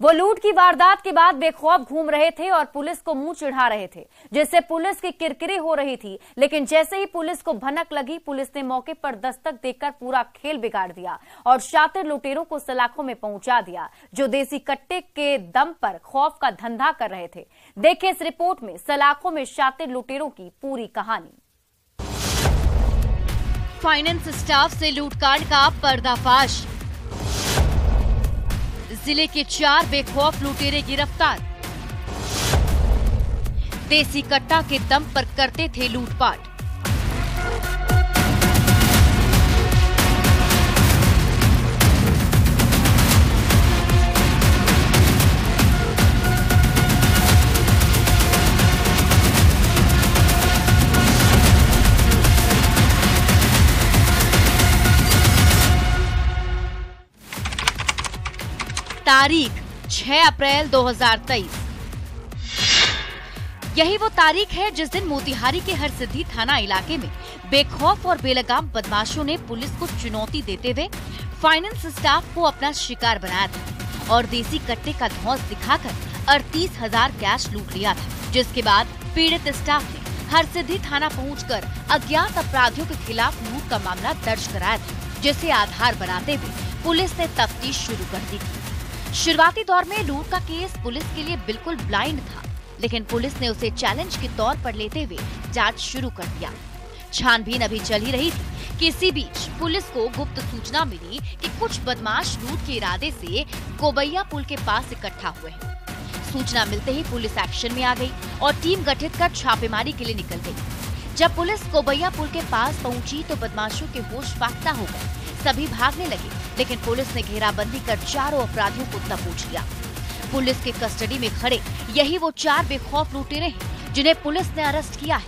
वो लूट की वारदात के बाद बेखौफ घूम रहे थे और पुलिस को मुंह चिढ़ा रहे थे, जिससे पुलिस की किरकिरी हो रही थी। लेकिन जैसे ही पुलिस को भनक लगी, पुलिस ने मौके पर दस्तक देकर पूरा खेल बिगाड़ दिया और शातिर लुटेरों को सलाखों में पहुंचा दिया, जो देसी कट्टे के दम पर खौफ का धंधा कर रहे थे। देखिए इस रिपोर्ट में सलाखों में शातिर लुटेरों की पूरी कहानी। फाइनेंस स्टाफ से लूटकांड का पर्दाफाश। जिले के 4 बेखौफ लुटेरे गिरफ्तार। देसी कट्टा के दम पर करते थे लूटपाट। तारीख 6 अप्रैल 2023। यही वो तारीख है जिस दिन मोतिहारी के हरसिद्धि थाना इलाके में बेखौफ और बेलगाम बदमाशों ने पुलिस को चुनौती देते हुए फाइनेंस स्टाफ को अपना शिकार बनाया था और देसी कट्टे का धौंस दिखाकर 38,000 कैश लूट लिया था। जिसके बाद पीड़ित स्टाफ ने हरसिद्धि थाना पहुंचकर अज्ञात अपराधियों के खिलाफ लूट का मामला दर्ज कराया था, जिसे आधार बनाते हुए पुलिस ने तफ्तीश शुरू कर दी थी। शुरुआती दौर में लूट का केस पुलिस के लिए बिल्कुल ब्लाइंड था, लेकिन पुलिस ने उसे चैलेंज के तौर पर लेते हुए जांच शुरू कर दिया। छानबीन अभी चल ही रही थी कि इसी बीच पुलिस को गुप्त सूचना मिली कि कुछ बदमाश लूट के इरादे से कोबैया पुल के पास इकट्ठा हुए हैं। सूचना मिलते ही पुलिस एक्शन में आ गई और टीम गठित कर छापेमारी के लिए निकल गई। जब पुलिस कोबैया पुल के पास पहुंची तो बदमाशों के होश फाख्ता हो गए। सभी भागने लगे, लेकिन पुलिस ने घेराबंदी कर चारों अपराधियों को दबोच लिया। पुलिस के कस्टडी में खड़े यही वो 4 बेखौफ लुटेरे हैं जिन्हें पुलिस ने अरेस्ट किया है।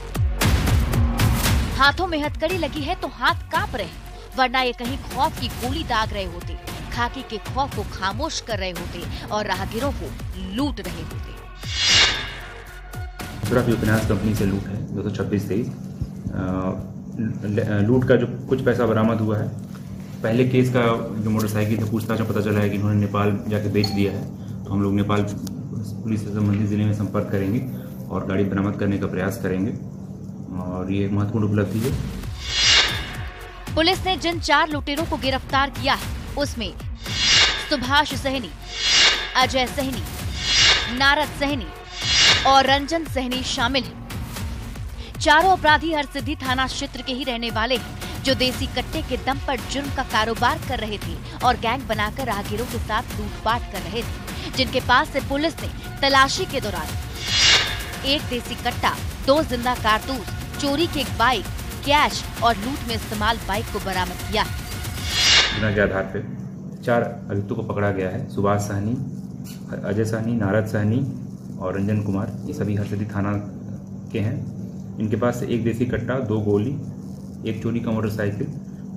हाथों में हथकड़ी लगी है तो हाथ कांप रहे हैं, वरना ये कहीं खौफ की गोली दाग रहे होते, खाकी के खौफ को खामोश कर रहे होते और राहगीरों को लूट रहे होते। फाइनेंस कंपनी से लूट है 226-23। लूट का जो कुछ पैसा बरामद हुआ है, पहले केस का जो मोटरसाइकिल था पूछताछ में पता चला है कि इन्होंने नेपाल जाके बेच दिया है। तो हम लोग नेपाल पुलिस से संबंधित जिले में संपर्क करेंगे और गाड़ी बरामद करने का प्रयास करेंगे और ये एक महत्वपूर्ण उपलब्धि है। पुलिस ने जिन 4 लुटेरों को गिरफ्तार किया है उसमें सुभाष सहनी, अजय सहनी, नारद सहनी और रंजन सहनी शामिल हैं। चारों अपराधी हरसिद्धि थाना क्षेत्र के ही रहने वाले हैं, जो देसी कट्टे के दम पर जुर्म का कारोबार कर रहे थे और गैंग बनाकर राहगीरों के साथ लूटपाट कर रहे थे, जिनके पास से पुलिस ने तलाशी के दौरान 1 देसी कट्टा, 2 जिंदा कारतूस, चोरी की 1 बाइक, कैश और लूट में इस्तेमाल बाइक को बरामद किया है। के आधार पर 4 अभियुक्तों को पकड़ा गया है। सुभाष सहनी, अजय सहनी, नारद सहनी और रंजन कुमार, ये सभी हरसिद्धि थाना के हैं। इनके पास से 1 देसी कट्टा, 2 गोली, 1 चोरी का मोटरसाइकिल,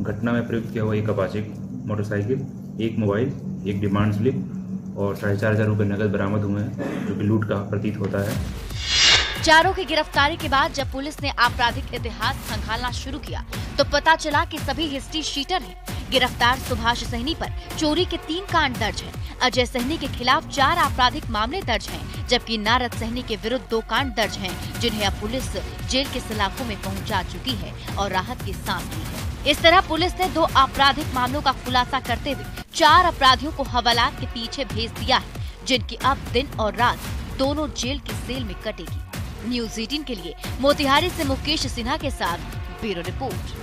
घटना में प्रयुक्त किया हुआ 1 Apache motorcycle, 1 mobile, 1 demand slip और 4,500 रुपये नकद बरामद हुए हैं, जो कि लूट का प्रतीत होता है। चारों की गिरफ्तारी के बाद जब पुलिस ने आपराधिक इतिहास खंगालना शुरू किया तो पता चला कि सभी हिस्ट्री शीटर हैं। गिरफ्तार सुभाष सहनी पर चोरी के 3 कांड दर्ज हैं। अजय सहनी के खिलाफ 4 आपराधिक मामले दर्ज हैं, जबकि नारद सहनी के विरुद्ध 2 कांड दर्ज हैं, जिन्हें अब पुलिस जेल के सलाखों में पहुंचा चुकी है और राहत की सांस ली है। इस तरह पुलिस ने 2 आपराधिक मामलों का खुलासा करते हुए 4 अपराधियों को हवालात के पीछे भेज दिया है, जिनकी अब दिन और रात दोनों जेल की सेल में कटेगी। न्यूज़ 18 के लिए मोतिहारी से मुकेश सिन्हा के साथ ब्यूरो रिपोर्ट।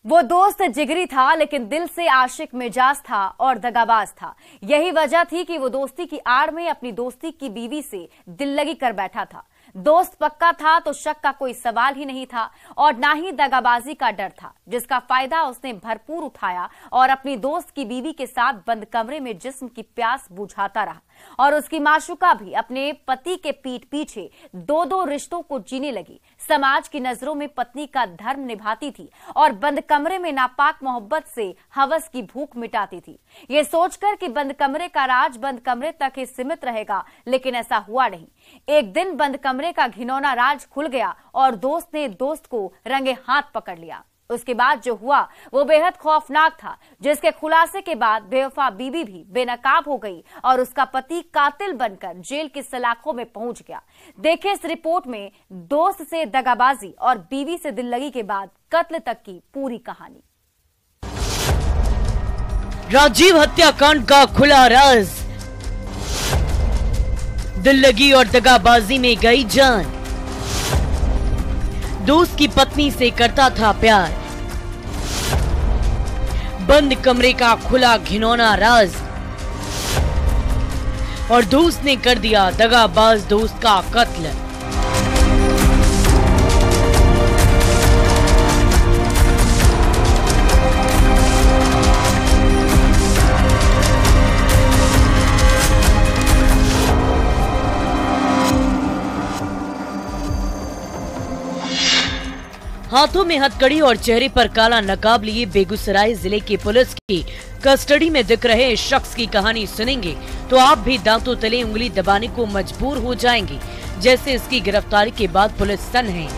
वो दोस्त जिगरी था, लेकिन दिल से आशिक मिजाज था और दगाबाज था। यही वजह थी कि वो दोस्ती की आड़ में अपनी दोस्ती की बीवी से दिल लगी कर बैठा था। दोस्त पक्का था तो शक का कोई सवाल ही नहीं था और ना ही दगाबाजी का डर था, जिसका फायदा उसने भरपूर उठाया और अपनी दोस्त की बीवी के साथ बंद कमरे में जिस्म की प्यास बुझाता रहा। और उसकी माशुका भी अपने पति के पीठ पीछे 2-2 रिश्तों को जीने लगी। समाज की नजरों में पत्नी का धर्म निभाती थी और बंद कमरे में नापाक मोहब्बत से हवस की भूख मिटाती थी, ये सोचकर कि बंद कमरे का राज बंद कमरे तक ही सीमित रहेगा। लेकिन ऐसा हुआ नहीं। एक दिन बंद कमरे का घिनौना राज खुल गया और दोस्त ने दोस्त को रंगे हाथ पकड़ लिया। उसके बाद जो हुआ वो बेहद खौफनाक था, जिसके खुलासे के बाद बेवफा बीवी भी बेनकाब हो गई और उसका पति कातिल बनकर जेल की सलाखों में पहुंच गया। देखिए इस रिपोर्ट में दोस्त से दगाबाजी और बीवी से दिल्लगी के बाद कत्ल तक की पूरी कहानी। राजीव हत्याकांड का खुला राज, दिल्लगी और दगाबाजी में गई जान, दोस्त की पत्नी से करता था प्यार, बंद कमरे का खुला घिनौना राज और दोस्त ने कर दिया दगाबाज दोस्त का कत्ल। हाथों में हथकड़ी और चेहरे पर काला नकाब लिए बेगूसराय जिले की पुलिस की कस्टडी में दिख रहे इस शख्स की कहानी सुनेंगे तो आप भी दांतों तले उंगली दबाने को मजबूर हो जाएंगे। जैसे इसकी गिरफ्तारी के बाद पुलिस सन्न है,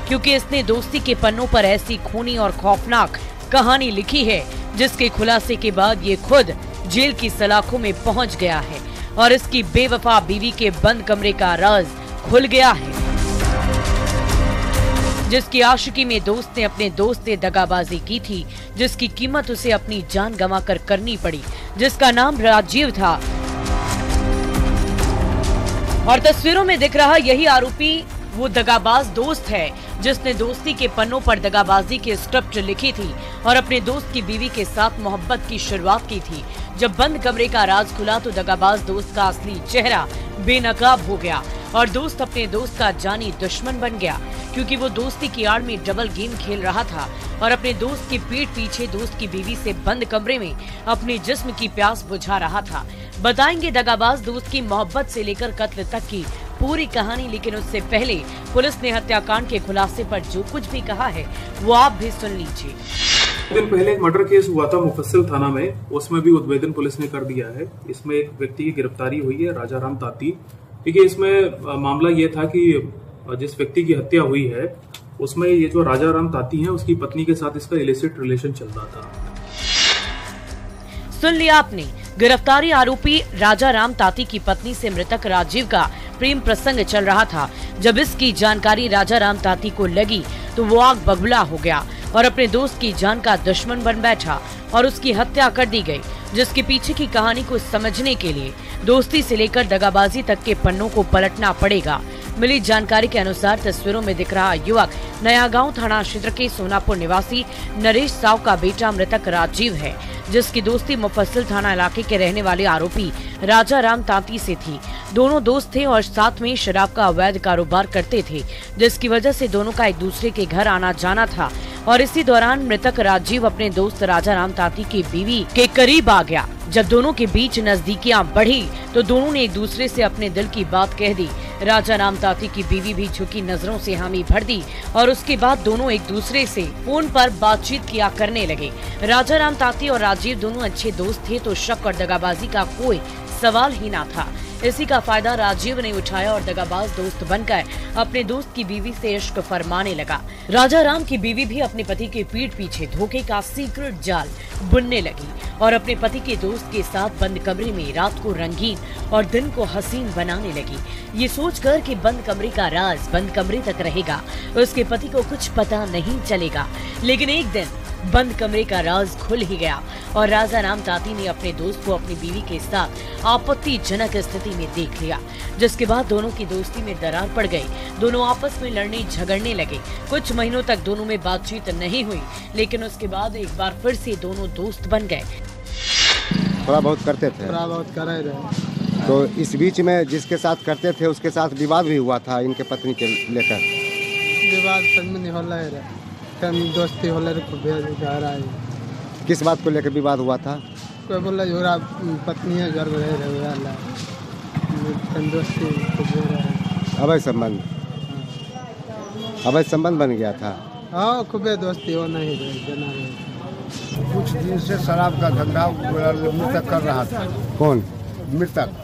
क्योंकि इसने दोस्ती के पन्नों पर ऐसी खूनी और खौफनाक कहानी लिखी है जिसके खुलासे के बाद ये खुद जेल की सलाखों में पहुंच गया है और इसकी बेवफा बीवी के बंद कमरे का राज खुल गया है, जिसकी आशिकी में दोस्त ने अपने दोस्त से दगाबाजी की थी, जिसकी कीमत उसे अपनी जान गंवाकर करनी पड़ी, जिसका नाम राजीव था। और तस्वीरों में दिख रहा यही आरोपी वो दगाबाज दोस्त है जिसने दोस्ती के पन्नों पर दगाबाजी के स्क्रिप्ट लिखी थी और अपने दोस्त की बीवी के साथ मोहब्बत की शुरुआत की थी। जब बंद कमरे का राज खुला तो दगाबाज दोस्त का असली चेहरा बेनकाब हो गया और दोस्त अपने दोस्त का जानी दुश्मन बन गया, क्योंकि वो दोस्ती की आड़ में डबल गेम खेल रहा था और अपने दोस्त की पीठ पीछे दोस्त की बीवी से बंद कमरे में अपने जिस्म की प्यास बुझा रहा था। बताएंगे दगाबाज दोस्त की मोहब्बत से लेकर कत्ल तक की पूरी कहानी, लेकिन उससे पहले पुलिस ने हत्याकांड के खुलासे पर जो कुछ भी कहा है वो आप भी सुन लीजिए। दिन पहले एक मर्डर केस हुआ था मुफस्सिल थाना में, उसमें भी उद्भेदन पुलिस ने कर दिया है। इसमें एक व्यक्ति की गिरफ्तारी हुई है, राजाराम ताती। ठीक है, इसमें मामला ये था कि जिस व्यक्ति की हत्या हुई है उसमें ये जो राजाराम ताती है उसकी पत्नी के साथ इसका इलिसिट रिलेशन चल रहा था। सुन लिया आपने, गिरफ्तारी आरोपी राजाराम ताती की पत्नी से मृतक राजीव का प्रेम प्रसंग चल रहा था। जब इसकी जानकारी राजाराम ताती को लगी तो वो आग बबूला हो गया और अपने दोस्त की जान का दुश्मन बन बैठा और उसकी हत्या कर दी गई, जिसके पीछे की कहानी को समझने के लिए दोस्ती से लेकर दगाबाजी तक के पन्नों को पलटना पड़ेगा। मिली जानकारी के अनुसार तस्वीरों में दिख रहा युवक नयागांव थाना क्षेत्र के सोनापुर निवासी नरेश साव का बेटा मृतक राजीव है, जिसकी दोस्ती मुफस्सिल थाना इलाके के रहने वाले आरोपी राजाराम ताती से थी। दोनों दोस्त थे और साथ में शराब का अवैध कारोबार करते थे, जिसकी वजह से दोनों का एक दूसरे के घर आना जाना था और इसी दौरान मृतक राजीव अपने दोस्त राजाराम ताती की बीवी के करीब आ गया। जब दोनों के बीच नजदीकियां बढ़ी तो दोनों ने एक दूसरे से अपने दिल की बात कह दी। राजाराम ताती की बीवी भी झुकी नजरों से हामी भर दी और उसके बाद दोनों एक दूसरे से फोन पर बातचीत किया करने लगे। राजाराम ताती और राजीव दोनों अच्छे दोस्त थे तो शक और दगाबाजी का कोई सवाल ही ना था। इसी का फायदा राजीव ने उठाया और दगाबाज दोस्त बनकर अपने दोस्त की बीवी से इश्क फरमाने लगा। राजाराम की बीवी भी अपने पति के पीठ पीछे धोखे का सीक्रेट जाल बुनने लगी और अपने पति के दोस्त के साथ बंद कमरे में रात को रंगीन और दिन को हसीन बनाने लगी, ये सोचकर कि बंद कमरे का राज बंद कमरे तक रहेगा, उसके पति को कुछ पता नहीं चलेगा। लेकिन एक दिन बंद कमरे का राज खुल ही गया और राजाराम ताती ने अपने दोस्त को अपनी बीवी के साथ आपत्तिजनक स्थिति में देख लिया, जिसके बाद दोनों की दोस्ती में दरार पड़ गई। दोनों आपस में लड़ने झगड़ने लगे। कुछ महीनों तक दोनों में बातचीत नहीं हुई, लेकिन उसके बाद एक बार फिर से दोनों दोस्त बन गए। थोड़ा बहुत करते थे, थोड़ा बहुत कर रहे। तो इस बीच में जिसके साथ करते थे उसके साथ विवाद भी हुआ था इनके पत्नी के लेकर। विवाद नहीं हो रहा है, दोस्ती हो रहा है। किस बात को लेकर विवाद हुआ था? कोई बोला जोरा पत्नी है घर में दोस्ती अवैध संबंध, अवैध संबंध बन गया था। हाँ, खूबे दोस्ती हो नहीं रहे। कुछ दिन से शराब का धंधा मृतक कर रहा था। कौन मृतक?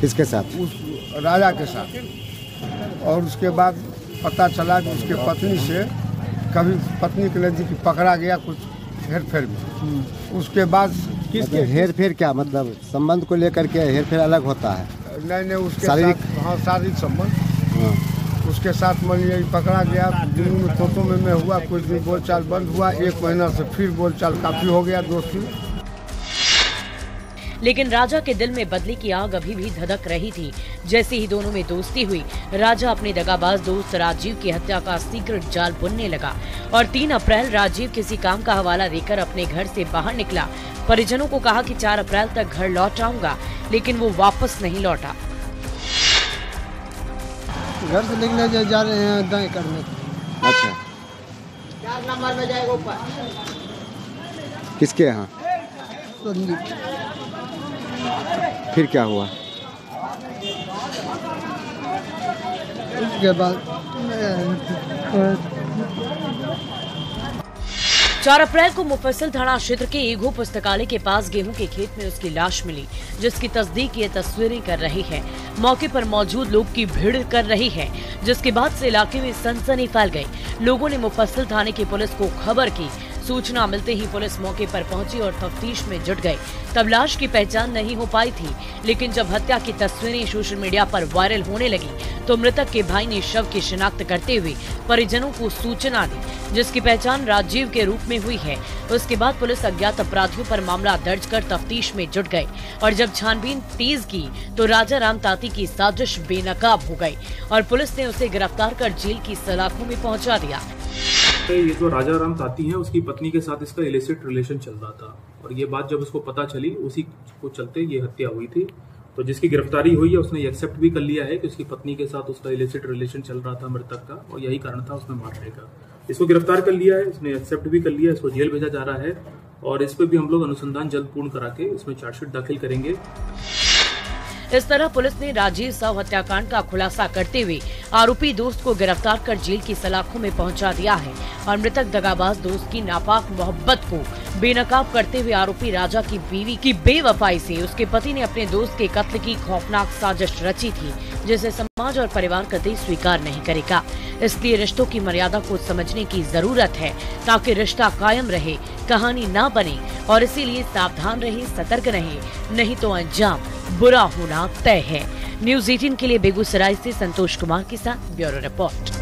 किसके साथ? उस राजा के साथ। और उसके बाद पता चला कि उसके पत्नी से कभी पत्नी के नजदीक पकड़ा गया कुछ हेरफेर में। उसके बाद हेर फेर क्या मतलब संबंध को लेकर के हेर फेर अलग होता है? नहीं उसके शारीरिक? साथ, हाँ शारीरिक संबंध। उसके साथ मान लिया पकड़ा गया, दिल्ली में तोतों में हुआ, कुछ दिन बोलचाल बंद हुआ, 1 महीना से फिर बोलचाल काफी हो गया दोस्ती। लेकिन राजा के दिल में बदले की आग अभी भी धधक रही थी। जैसे ही दोनों में दोस्ती हुई, राजा अपने दगाबाज दोस्त राजीव की हत्या का सीक्रेट जाल बुनने लगा और 3 अप्रैल राजीव किसी काम का हवाला देकर अपने घर से बाहर निकला। परिजनों को कहा कि 4 अप्रैल तक घर लौट आऊंगा, लेकिन वो वापस नहीं लौटा। घर से निकले जा रहे हैं दाएं करने। अच्छा, 4 नंबर में जाएगा ऊपर। किसके यहाँ? फिर क्या हुआ? उसके बाद 4 अप्रैल को मुफस्सिल थाना क्षेत्र के ईघो पुस्तकालय के पास गेहूं के खेत में उसकी लाश मिली, जिसकी तस्दीक ये तस्वीरें कर रही है। मौके पर मौजूद लोग की भीड़ कर रही है, जिसके बाद से इलाके में सनसनी फैल गई। लोगों ने मुफस्सिल थाने की पुलिस को खबर की। सूचना मिलते ही पुलिस मौके पर पहुंची और तफ्तीश में जुट गई। तब लाश की पहचान नहीं हो पाई थी, लेकिन जब हत्या की तस्वीरें सोशल मीडिया पर वायरल होने लगी तो मृतक के भाई ने शव की शिनाख्त करते हुए परिजनों को सूचना दी, जिसकी पहचान राजीव के रूप में हुई है। उसके बाद पुलिस अज्ञात अपराधियों पर मामला दर्ज कर तफ्तीश में जुट गई और जब छानबीन तेज की तो राजा राम ताती की साजिश बेनकाब हो गई और पुलिस ने उसे गिरफ्तार कर जेल की सलाखों में पहुंचा दिया। ये जो राजा राम ताती हैं, उसकी पत्नी के साथ इसका इलिसिट रिलेशन चल रहा था और ये बात जब उसको पता चली, उसी को चलते ये हत्या हुई थी। तो जिसकी गिरफ्तारी हुई है उसने एक्सेप्ट भी कर लिया है कि उसकी पत्नी के साथ उसका इलिसिट रिलेशन चल रहा था मृतक का, और यही कारण था उसने मारने का। इसको गिरफ्तार कर लिया है, इसने एक्सेप्ट भी कर लिया, इसको जेल भेजा जा रहा है और इस पर भी हम लोग अनुसंधान जल्द पूर्ण करा के इसमें चार्जशीट दाखिल करेंगे। इस तरह पुलिस ने राजीव शव हत्याकांड का खुलासा करते हुए आरोपी दोस्त को गिरफ्तार कर जेल की सलाखों में पहुंचा दिया है और मृतक दगाबाज दोस्त की नापाक मोहब्बत को बेनकाब करते हुए आरोपी राजा की बीवी की बेवफाई से उसके पति ने अपने दोस्त के कत्ल की खौफनाक साजिश रची थी, जिसे समाज और परिवार कतई स्वीकार नहीं करेगा। इसलिए रिश्तों की मर्यादा को समझने की जरूरत है ताकि रिश्ता कायम रहे, कहानी ना बने, और इसीलिए सावधान रहे, सतर्क रहे, नहीं तो अंजाम बुरा होना तय है। न्यूज़ 18 के लिए बेगूसराय से संतोष कुमार के साथ ब्यूरो रिपोर्ट।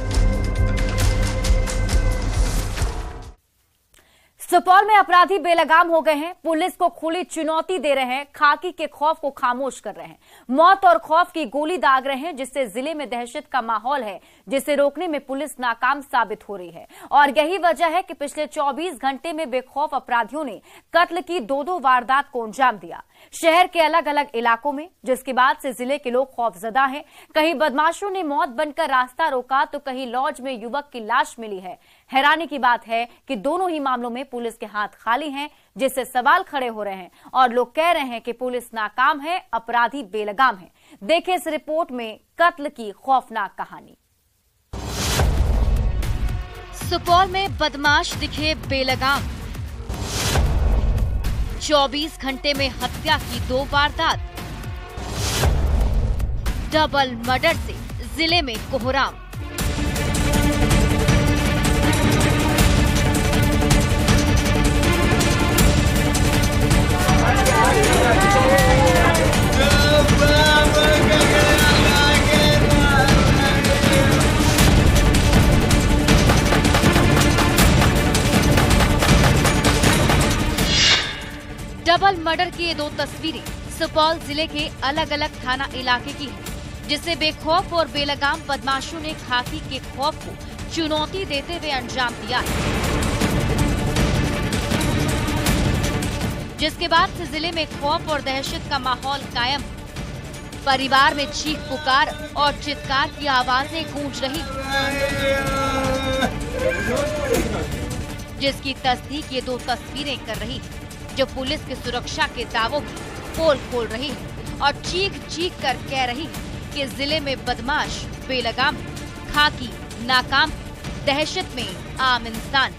सुपौल में अपराधी बेलगाम हो गए हैं, पुलिस को खुली चुनौती दे रहे हैं, खाकी के खौफ को खामोश कर रहे हैं, मौत और खौफ की गोली दाग रहे हैं, जिससे जिले में दहशत का माहौल है, जिसे रोकने में पुलिस नाकाम साबित हो रही है। और यही वजह है कि पिछले 24 घंटे में बेखौफ अपराधियों ने कत्ल की 2 वारदात को अंजाम दिया शहर के अलग अलग इलाकों में, जिसके बाद से जिले के लोग खौफजदा हैं। कहीं बदमाशों ने मौत बनकर रास्ता रोका तो कहीं लॉज में युवक की लाश मिली है। हैरानी की बात है कि दोनों ही मामलों में पुलिस के हाथ खाली हैं, जिससे सवाल खड़े हो रहे हैं और लोग कह रहे हैं कि पुलिस नाकाम है, अपराधी बेलगाम है। देखिए इस रिपोर्ट में कत्ल की खौफनाक कहानी। सुपौल में बदमाश दिखे बेलगाम, 24 घंटे में हत्या की 2 वारदात, डबल मर्डर से जिले में कोहराम। डबल मर्डर की ये 2 तस्वीरें सुपौल जिले के अलग अलग थाना इलाके की है, जिसे बेखौफ और बेलगाम बदमाशों ने खाकी के खौफ को चुनौती देते हुए अंजाम दिया है, जिसके बाद से जिले में खौफ और दहशत का माहौल कायम है। परिवार में चीख पुकार और चित्कार की आवाजें गूंज रही, जिसकी तस्दीक ये 2 तस्वीरें कर रही है, जो पुलिस की सुरक्षा के दावों की पोल खोल रही है और चीख चीख कर कह रही है कि जिले में बदमाश बेलगाम, खाकी नाकाम, दहशत में आम इंसान,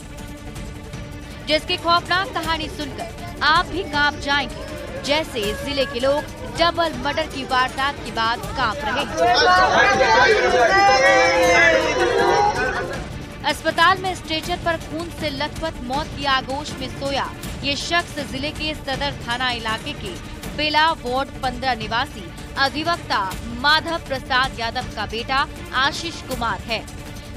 जिसकी खौफनाक कहानी सुनकर आप भी कांप जाएंगे। जैसे जिले के लोग डबल मर्डर की वारदात के बाद कांप रहे हैं। अस्पताल में स्ट्रेचर पर खून से लथपथ मौत की आगोश में सोया ये शख्स जिले के सदर थाना इलाके के बेला वार्ड 15 निवासी अधिवक्ता माधव प्रसाद यादव का बेटा आशीष कुमार है,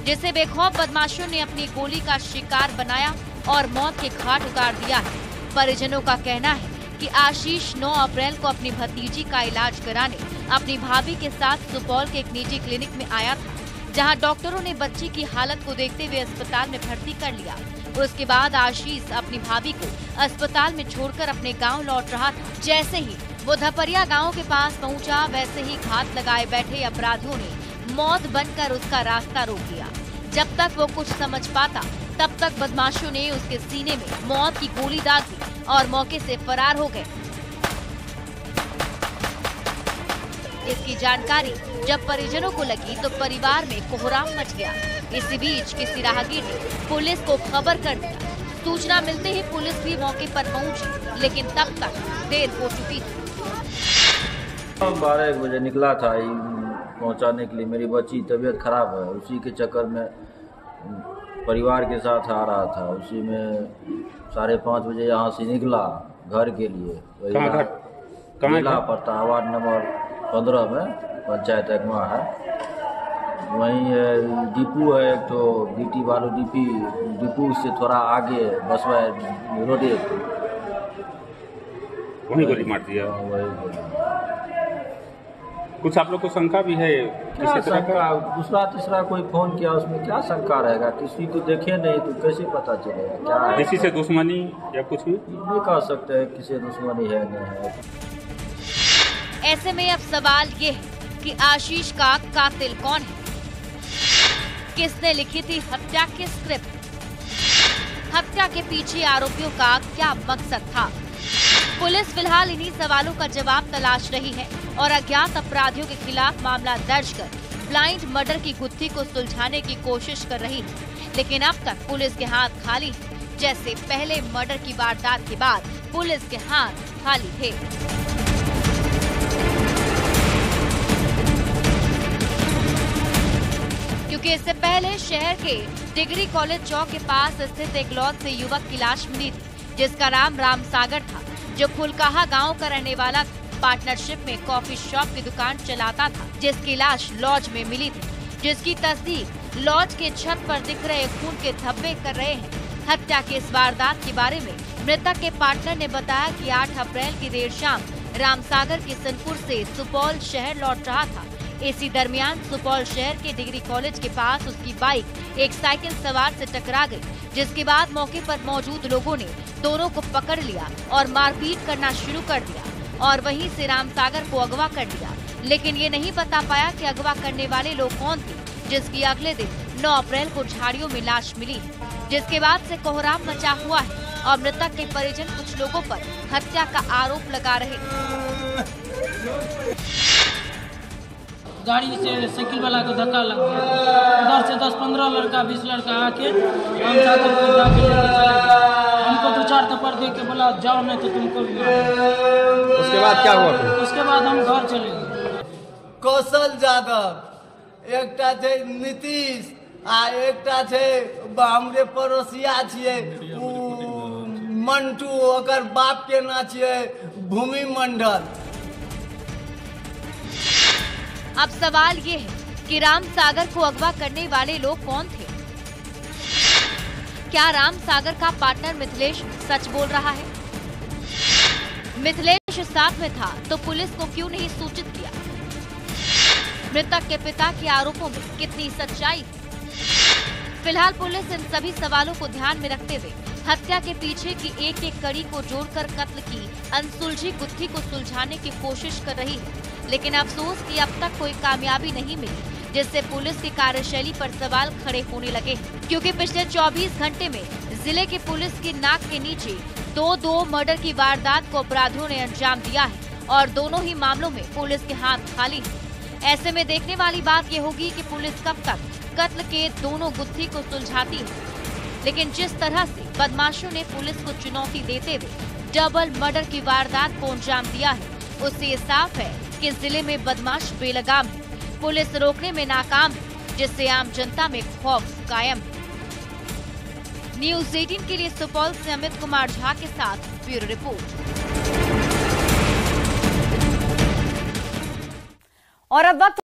जिसे बेखौफ बदमाशों ने अपनी गोली का शिकार बनाया और मौत के घाट उतार दिया है। परिजनों का कहना है कि आशीष 9 अप्रैल को अपनी भतीजी का इलाज कराने अपनी भाभी के साथ सुपौल के एक निजी क्लिनिक में आया था, जहां डॉक्टरों ने बच्ची की हालत को देखते हुए अस्पताल में भर्ती कर लिया। उसके बाद आशीष अपनी भाभी को अस्पताल में छोड़कर अपने गांव लौट रहा था। जैसे ही वो धपरिया गांव के पास पहुंचा, वैसे ही घात लगाए बैठे अपराधियों ने मौत बनकर उसका रास्ता रोक दिया। जब तक वो कुछ समझ पाता, तब तक बदमाशों ने उसके सीने में मौत की गोली दाग दी और मौके से फरार हो गए। इसकी जानकारी जब परिजनों को लगी तो परिवार में कोहराम मच गया। इसी बीच किसी राहगीर ने पुलिस को खबर कर दिया। सूचना मिलते ही पुलिस भी मौके पर पहुंची, लेकिन तब तक देर हो चुकी थी। 12 बजे निकला था पहुंचाने के लिए। मेरी बच्ची तबीयत खराब है, उसी के चक्कर में परिवार के साथ आ रहा था। उसी में 5:30 बजे यहाँ से निकला घर के लिए। कहाँ पड़ता है? वार्ड नंबर 15 में पंचायत एकमा है। वहीं डिपू है, तो बीटी बालू डिपू से थोड़ा आगे बसवा रोडे वही गोली मार दिया। वही गोली। कुछ आप लोग को शंका भी है? क्या शंका? दूसरा तीसरा कोई फोन किया, उसमें क्या शंका रहेगा? किसी को देखे नहीं तो कैसे पता चलेगा क्या है? किसी से दुश्मनी या कुछ भी नहीं कह सकते हैं किसी दुश्मनी है नहीं है। ऐसे में अब सवाल ये है कि आशीष का कातिल कौन है? किसने लिखी थी हत्या की स्क्रिप्ट? हत्या के पीछे आरोपियों का क्या मकसद था? पुलिस फिलहाल इन्हीं सवालों का जवाब तलाश रही है और अज्ञात अपराधियों के खिलाफ मामला दर्ज कर ब्लाइंड मर्डर की गुत्थी को सुलझाने की कोशिश कर रही है। लेकिन अब तक पुलिस के हाथ खाली हैं, जैसे पहले मर्डर की वारदात के बाद पुलिस के हाथ खाली थे। क्योंकि इससे पहले शहर के डिग्री कॉलेज चौक के पास स्थित एक लॉज से युवक की लाश मिली थी, जिसका नाम राम सागर था, जो फुलकाहा गांव का रहने वाला था। पार्टनरशिप में कॉफी शॉप की दुकान चलाता था, जिसकी लाश लॉज में मिली थी, जिसकी तस्दीक लॉज के छत पर दिख रहे खून के धब्बे कर रहे हैं। हत्या के इस वारदात के बारे में मृतक के पार्टनर ने बताया कि 8 अप्रैल की देर शाम रामसागर किशनपुर से सुपौल शहर लौट रहा था। इसी दरमियान सुपौल शहर के डिग्री कॉलेज के पास उसकी बाइक एक साइकिल सवार से टकरा गई, जिसके बाद मौके पर मौजूद लोगों ने दोनों को पकड़ लिया और मारपीट करना शुरू कर दिया और वहीं से रामसागर को अगवा कर लिया। लेकिन ये नहीं बता पाया कि अगवा करने वाले लोग कौन थे, जिसकी अगले दिन 9 अप्रैल को झाड़ियों में लाश मिली, जिसके बाद से कोहराम मचा हुआ है और मृतक के परिजन कुछ लोगों पर हत्या का आरोप लगा रहे। गाड़ी से साइकिल वाला को धक्का लग गया। उधर से 10-15 लड़का 20 लड़का आके हमको 2-4 थप्पड़ दे के बोला जाओ नहीं तो तुमको भी मारो। उसके बाद क्या हुआ? उसके बाद हम घर चले गए। कौशल यादव एकटा थे, नीतीश आ एकटा थे हमरे पड़ोसिया छिए मंटू, ओकर बाप के नाम छिए भूमि मंडल। अब सवाल ये है कि राम सागर को अगवा करने वाले लोग कौन थे? क्या राम सागर का पार्टनर मिथिलेश सच बोल रहा है? मिथिलेश साथ में था तो पुलिस को क्यों नहीं सूचित किया? मृतक के पिता के आरोपों में कितनी सच्चाई थी? फिलहाल पुलिस इन सभी सवालों को ध्यान में रखते हुए हत्या के पीछे की एक एक कड़ी को जोड़कर कत्ल की अनसुलझी गुत्थी को सुलझाने की कोशिश कर रही है। लेकिन अफसोस कि अब तक कोई कामयाबी नहीं मिली, जिससे पुलिस की कार्यशैली पर सवाल खड़े होने लगे हैं। क्योंकि पिछले 24 घंटे में जिले की पुलिस की नाक के नीचे 2 मर्डर की वारदात को अपराधियों ने अंजाम दिया है और दोनों ही मामलों में पुलिस के हाथ खाली हैं। ऐसे में देखने वाली बात ये होगी कि पुलिस कब तक कत्ल के दोनों गुत्थी को सुलझाती है। लेकिन जिस तरह से बदमाशों ने पुलिस को चुनौती देते हुए डबल मर्डर की वारदात को अंजाम दिया है, उससे ये साफ है कि जिले में बदमाश बेलगाम है, पुलिस रोकने में नाकाम है, जिससे आम जनता में खौफ कायम है। न्यूज़ 18 के लिए सुपौल से अमित कुमार झा के साथ ब्यूरो रिपोर्ट। और अब वक्त